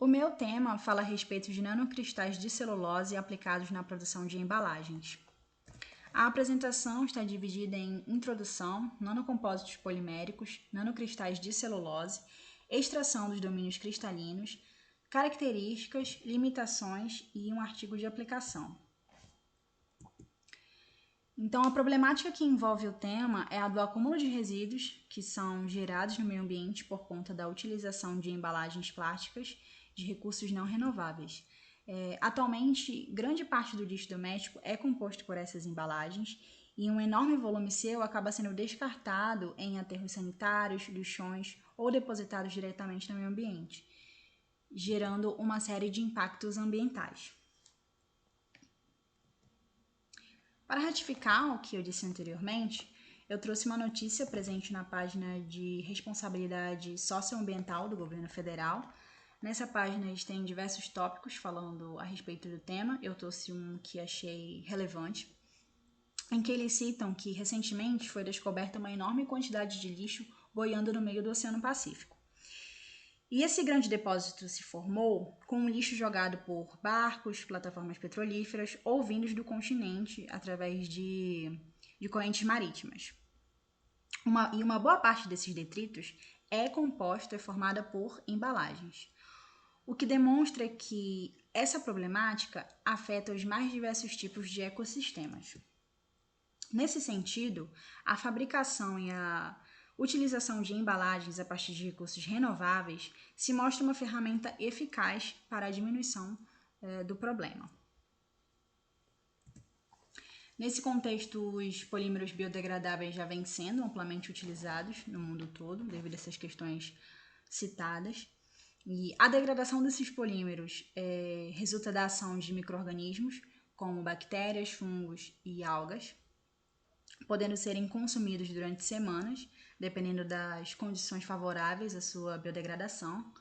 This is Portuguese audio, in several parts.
O meu tema fala a respeito de nanocristais de celulose aplicados na produção de embalagens. A apresentação está dividida em introdução, nanocompósitos poliméricos, nanocristais de celulose, extração dos domínios cristalinos, características, limitações e um artigo de aplicação. Então, a problemática que envolve o tema é a do acúmulo de resíduos que são gerados no meio ambiente por conta da utilização de embalagens plásticas de recursos não renováveis. Atualmente, grande parte do lixo doméstico é composto por essas embalagens e um enorme volume seu acaba sendo descartado em aterros sanitários, lixões ou depositados diretamente no meio ambiente, gerando uma série de impactos ambientais. Para ratificar o que eu disse anteriormente, eu trouxe uma notícia presente na página de responsabilidade socioambiental do governo federal. Nessa página eles têm diversos tópicos falando a respeito do tema. Eu trouxe um que achei relevante, em que eles citam que recentemente foi descoberta uma enorme quantidade de lixo boiando no meio do Oceano Pacífico. E esse grande depósito se formou com lixo jogado por barcos, plataformas petrolíferas ou vindos do continente através de correntes marítimas. Uma boa parte desses detritos é composta e formada por embalagens, o que demonstra que essa problemática afeta os mais diversos tipos de ecossistemas. Nesse sentido, a fabricação e a utilização de embalagens a partir de recursos renováveis se mostra uma ferramenta eficaz para a diminuição do problema. Nesse contexto, os polímeros biodegradáveis já vêm sendo amplamente utilizados no mundo todo, devido a essas questões citadas. E a degradação desses polímeros resulta da ação de micro-organismos, como bactérias, fungos e algas, podendo serem consumidos durante semanas, dependendo das condições favoráveis à sua biodegradação.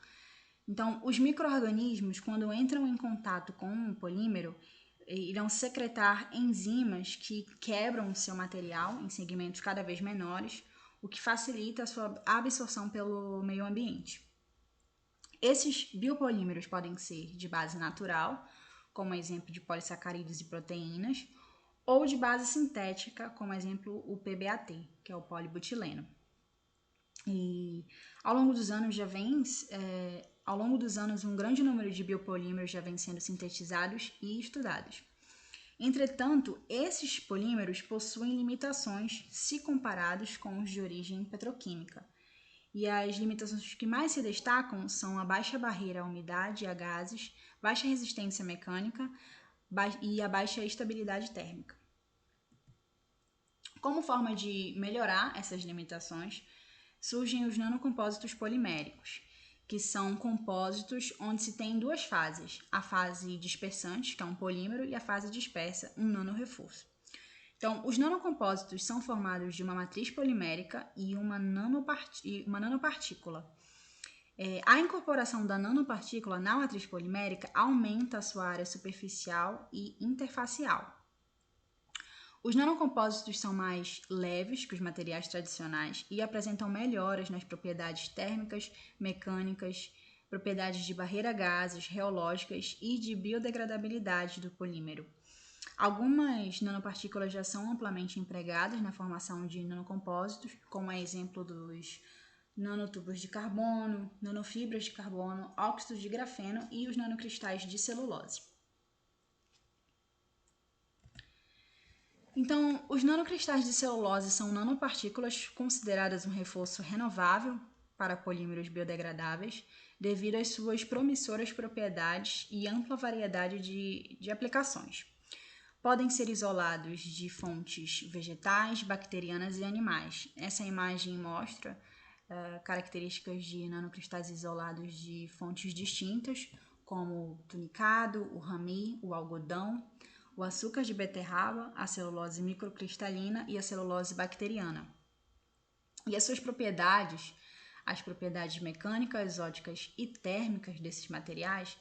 Então, os micro-organismos, quando entram em contato com o polímero, irão secretar enzimas que quebram o seu material em segmentos cada vez menores, o que facilita a sua absorção pelo meio ambiente. Esses biopolímeros podem ser de base natural, como exemplo de polissacarídeos e proteínas, ou de base sintética, como exemplo o PBAT, que é o polibutileno. E ao longo dos anos, um grande número de biopolímeros já vem sendo sintetizados e estudados. Entretanto, esses polímeros possuem limitações se comparados com os de origem petroquímica. E as limitações que mais se destacam são a baixa barreira à umidade e a gases, baixa resistência mecânica e a baixa estabilidade térmica. Como forma de melhorar essas limitações, surgem os nanocompósitos poliméricos, que são compósitos onde se tem duas fases, a fase dispersante, que é um polímero, e a fase dispersa, um nanorefurso. Então, os nanocompósitos são formados de uma matriz polimérica e uma nanopartícula. A incorporação da nanopartícula na matriz polimérica aumenta a sua área superficial e interfacial. Os nanocompósitos são mais leves que os materiais tradicionais e apresentam melhoras nas propriedades térmicas, mecânicas, propriedades de barreira a gases, reológicas e de biodegradabilidade do polímero. Algumas nanopartículas já são amplamente empregadas na formação de nanocompósitos, como é exemplo dos nanotubos de carbono, nanofibras de carbono, óxidos de grafeno e os nanocristais de celulose. Então, os nanocristais de celulose são nanopartículas consideradas um reforço renovável para polímeros biodegradáveis devido às suas promissoras propriedades e ampla variedade de aplicações. Podem ser isolados de fontes vegetais, bacterianas e animais. Essa imagem mostra características de nanocristais isolados de fontes distintas, como o tunicado, o rami, o algodão, o açúcar de beterraba, a celulose microcristalina e a celulose bacteriana. E as suas propriedades, as propriedades mecânicas, ópticas e térmicas desses materiais,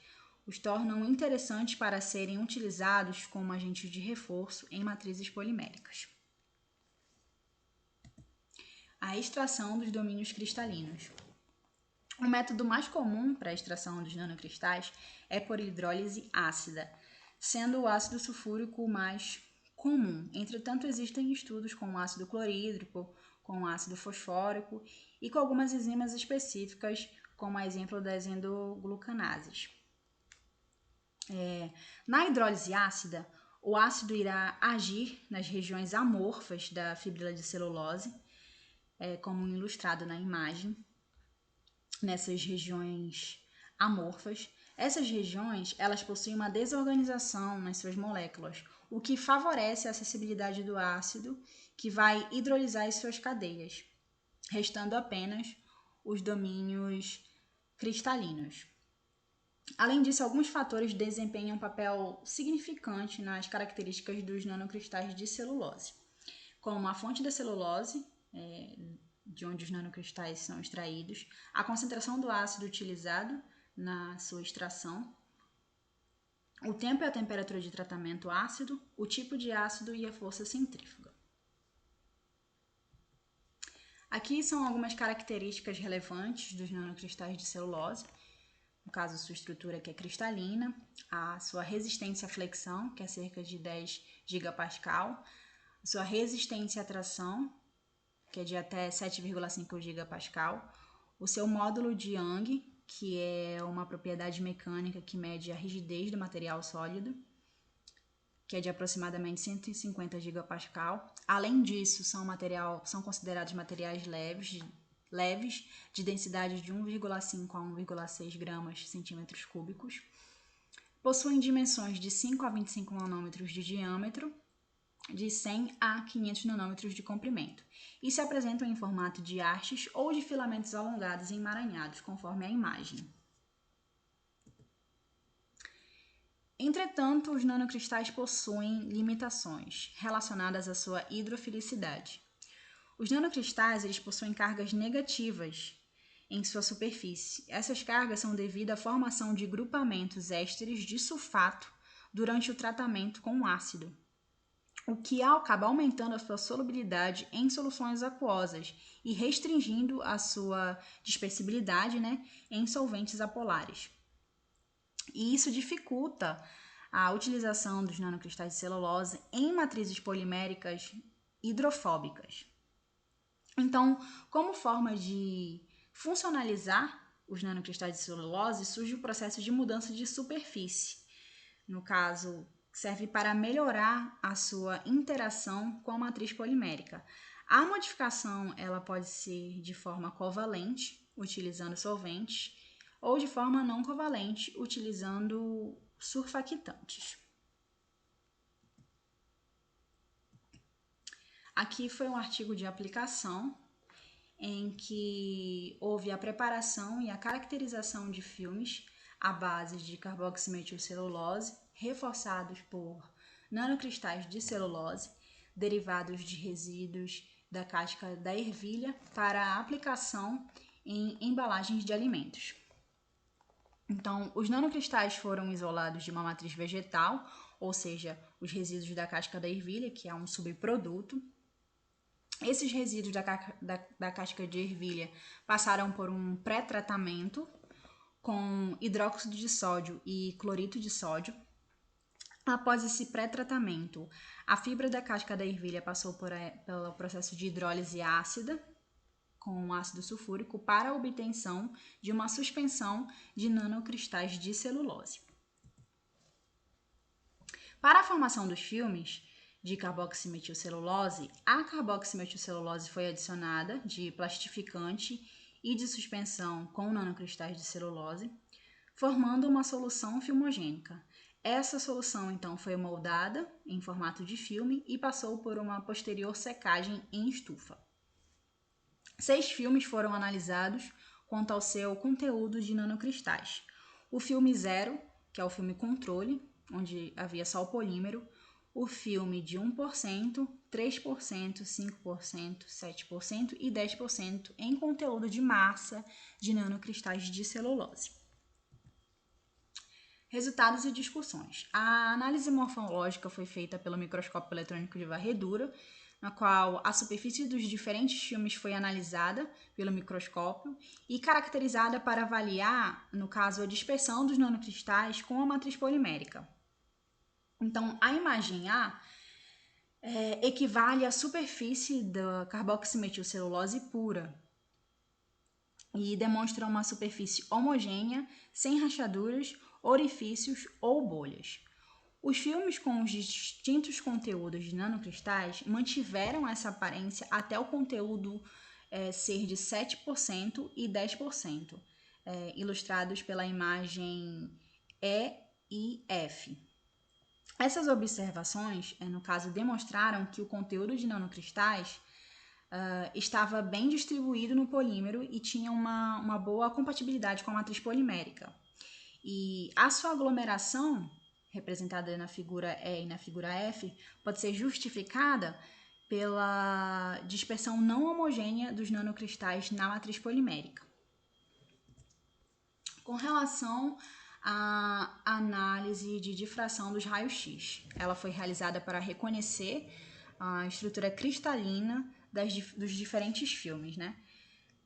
os tornam interessantes para serem utilizados como agentes de reforço em matrizes poliméricas. A extração dos domínios cristalinos. O método mais comum para a extração dos nanocristais é por hidrólise ácida, sendo o ácido sulfúrico o mais comum. Entretanto, existem estudos com ácido clorídrico, com ácido fosfórico e com algumas enzimas específicas, como exemplo das endoglucanases. Na hidrólise ácida, o ácido irá agir nas regiões amorfas da fibrila de celulose, como ilustrado na imagem, nessas regiões amorfas. Essas regiões, elas possuem uma desorganização nas suas moléculas, o que favorece a acessibilidade do ácido, que vai hidrolisar as suas cadeias, restando apenas os domínios cristalinos. Além disso, alguns fatores desempenham um papel significante nas características dos nanocristais de celulose, como a fonte da celulose, de onde os nanocristais são extraídos, a concentração do ácido utilizado na sua extração, o tempo e a temperatura de tratamento ácido, o tipo de ácido e a força centrífuga. Aqui são algumas características relevantes dos nanocristais de celulose. No caso, sua estrutura, que é cristalina, a sua resistência à flexão, que é cerca de 10 gigapascal, a sua resistência à tração, que é de até 7,5 gigapascal, o seu módulo de Young, que é uma propriedade mecânica que mede a rigidez do material sólido, que é de aproximadamente 150 gigapascal. Além disso, são considerados materiais leves, de densidade de 1,5 a 1,6 gramas centímetros cúbicos. Possuem dimensões de 5 a 25 nanômetros de diâmetro, de 100 a 500 nanômetros de comprimento, e se apresentam em formato de hastes ou de filamentos alongados e emaranhados, conforme a imagem. Entretanto, os nanocristais possuem limitações relacionadas à sua hidrofilicidade. Os nanocristais eles possuem cargas negativas em sua superfície. Essas cargas são devido à formação de grupamentos ésteres de sulfato durante o tratamento com ácido, o que acaba aumentando a sua solubilidade em soluções aquosas e restringindo a sua dispersibilidade, em solventes apolares. E isso dificulta a utilização dos nanocristais de celulose em matrizes poliméricas hidrofóbicas. Então, como forma de funcionalizar os nanocristais de celulose, surge o processo de mudança de superfície. No caso, serve para melhorar a sua interação com a matriz polimérica. A modificação ela pode ser de forma covalente, utilizando solventes, ou de forma não covalente, utilizando surfactantes. Aqui foi um artigo de aplicação em que houve a preparação e a caracterização de filmes à base de carboximetilcelulose, reforçados por nanocristais de celulose, derivados de resíduos da casca da ervilha, para a aplicação em embalagens de alimentos. Então, os nanocristais foram isolados de uma matriz vegetal, ou seja, os resíduos da casca da ervilha, que é um subproduto. Esses resíduos da casca de ervilha passaram por um pré-tratamento com hidróxido de sódio e cloreto de sódio. Após esse pré-tratamento, a fibra da casca da ervilha passou pelo processo de hidrólise ácida, com ácido sulfúrico, para a obtenção de uma suspensão de nanocristais de celulose. Para a formação dos filmes de carboximetilcelulose, a carboximetilcelulose foi adicionada de plastificante e de suspensão com nanocristais de celulose, formando uma solução filmogênica. Essa solução, então, foi moldada em formato de filme e passou por uma posterior secagem em estufa. 6 filmes foram analisados quanto ao seu conteúdo de nanocristais. O filme 0, que é o filme controle, onde havia só o polímero, o filme de 1%, 3%, 5%, 7% e 10% em conteúdo de massa de nanocristais de celulose. Resultados e discussões. A análise morfológica foi feita pelo microscópio eletrônico de varredura, na qual a superfície dos diferentes filmes foi analisada pelo microscópio e caracterizada para avaliar, no caso, a dispersão dos nanocristais com a matriz polimérica. Então, a imagem A equivale à superfície da carboximetilcelulose pura e demonstra uma superfície homogênea, sem rachaduras, orifícios ou bolhas. Os filmes com os distintos conteúdos de nanocristais mantiveram essa aparência até o conteúdo ser de 7% e 10%, ilustrados pela imagem E e F. Essas observações, no caso, demonstraram que o conteúdo de nanocristais estava bem distribuído no polímero e tinha uma boa compatibilidade com a matriz polimérica. E a sua aglomeração, representada na figura E e na figura F, pode ser justificada pela dispersão não homogênea dos nanocristais na matriz polimérica. Com relação à análise de difração dos raios-x, ela foi realizada para reconhecer a estrutura cristalina dos diferentes filmes, né?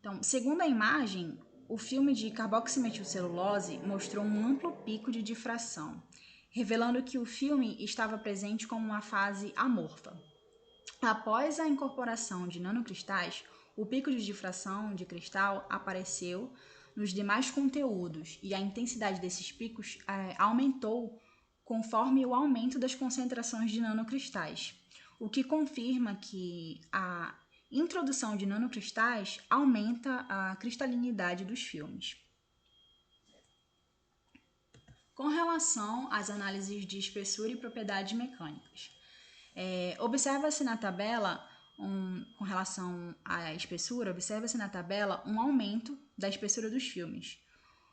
Então, segundo a imagem, o filme de carboximetilcelulose mostrou um amplo pico de difração, revelando que o filme estava presente como uma fase amorfa. Após a incorporação de nanocristais, o pico de difração de cristal apareceu nos demais conteúdos e a intensidade desses picos aumentou conforme o aumento das concentrações de nanocristais, o que confirma que a introdução de nanocristais aumenta a cristalinidade dos filmes. Com relação às análises de espessura e propriedades mecânicas, observa-se na tabela, com relação à espessura, observa-se na tabela um aumento da espessura dos filmes,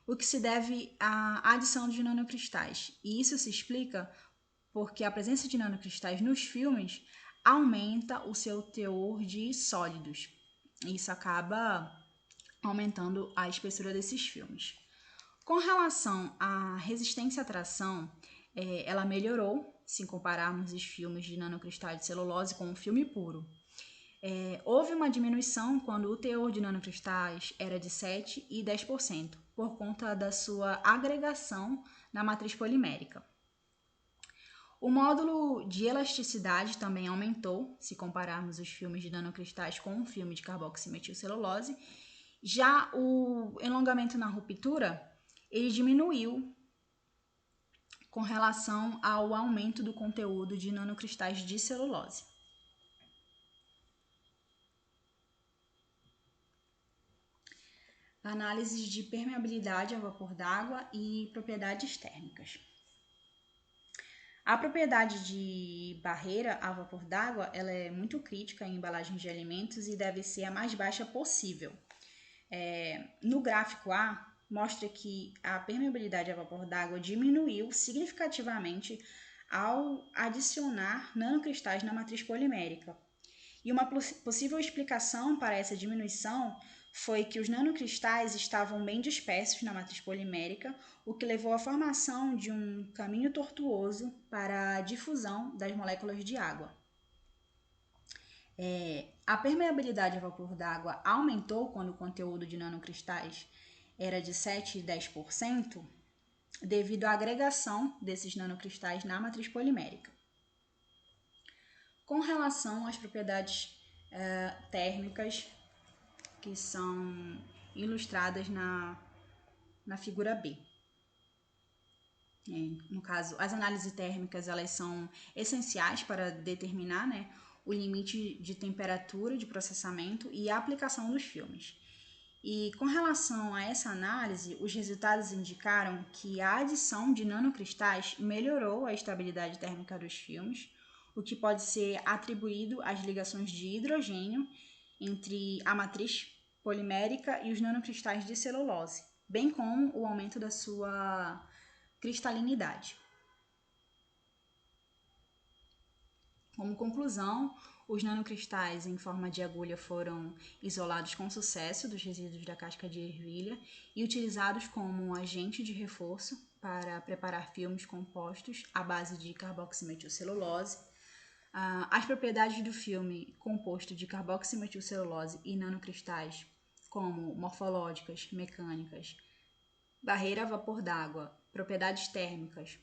o que se deve à adição de nanocristais. E isso se explica porque a presença de nanocristais nos filmes aumenta o seu teor de sólidos. Isso acaba aumentando a espessura desses filmes. Com relação à resistência à tração, ela melhorou se compararmos os filmes de nanocristais de celulose com o filme puro. Houve uma diminuição quando o teor de nanocristais era de 7% e 10%, por conta da sua agregação na matriz polimérica. O módulo de elasticidade também aumentou, se compararmos os filmes de nanocristais com o filme de carboximetilcelulose. Já o elongamento na ruptura, ele diminuiu com relação ao aumento do conteúdo de nanocristais de celulose. Análises de permeabilidade a vapor d'água e propriedades térmicas. A propriedade de barreira a vapor d'água ela é muito crítica em embalagens de alimentos e deve ser a mais baixa possível. No gráfico A, mostra que a permeabilidade a vapor d'água diminuiu significativamente ao adicionar nanocristais na matriz polimérica. E uma possível explicação para essa diminuição foi que os nanocristais estavam bem dispersos na matriz polimérica, o que levou à formação de um caminho tortuoso para a difusão das moléculas de água. A permeabilidade a vapor d'água aumentou quando o conteúdo de nanocristais era de 7% e 10%, devido à agregação desses nanocristais na matriz polimérica. Com relação às propriedades térmicas, que são ilustradas na figura B. No caso, as análises térmicas elas são essenciais para determinar, o limite de temperatura de processamento e a aplicação dos filmes. E com relação a essa análise, os resultados indicaram que a adição de nanocristais melhorou a estabilidade térmica dos filmes, o que pode ser atribuído às ligações de hidrogênio entre a matriz polimérica e os nanocristais de celulose, bem como o aumento da sua cristalinidade. Como conclusão, os nanocristais em forma de agulha foram isolados com sucesso dos resíduos da casca de ervilha e utilizados como um agente de reforço para preparar filmes compostos à base de carboximetilcelulose. As propriedades do filme composto de carboximetilcelulose e nanocristais, como morfológicas, mecânicas, barreira a vapor d'água, propriedades térmicas,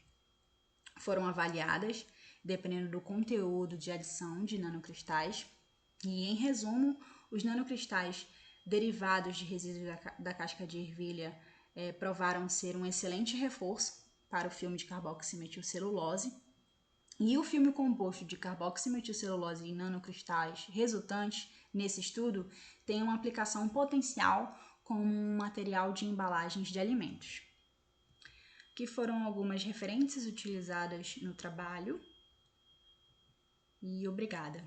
foram avaliadas, dependendo do conteúdo de adição de nanocristais. E, em resumo, os nanocristais derivados de resíduos da casca de ervilha provaram ser um excelente reforço para o filme de carboximetilcelulose. E o filme composto de carboximetilcelulose e nanocristais resultantes nesse estudo tem uma aplicação potencial como um material de embalagens de alimentos. Que foram algumas referências utilizadas no trabalho. E obrigada.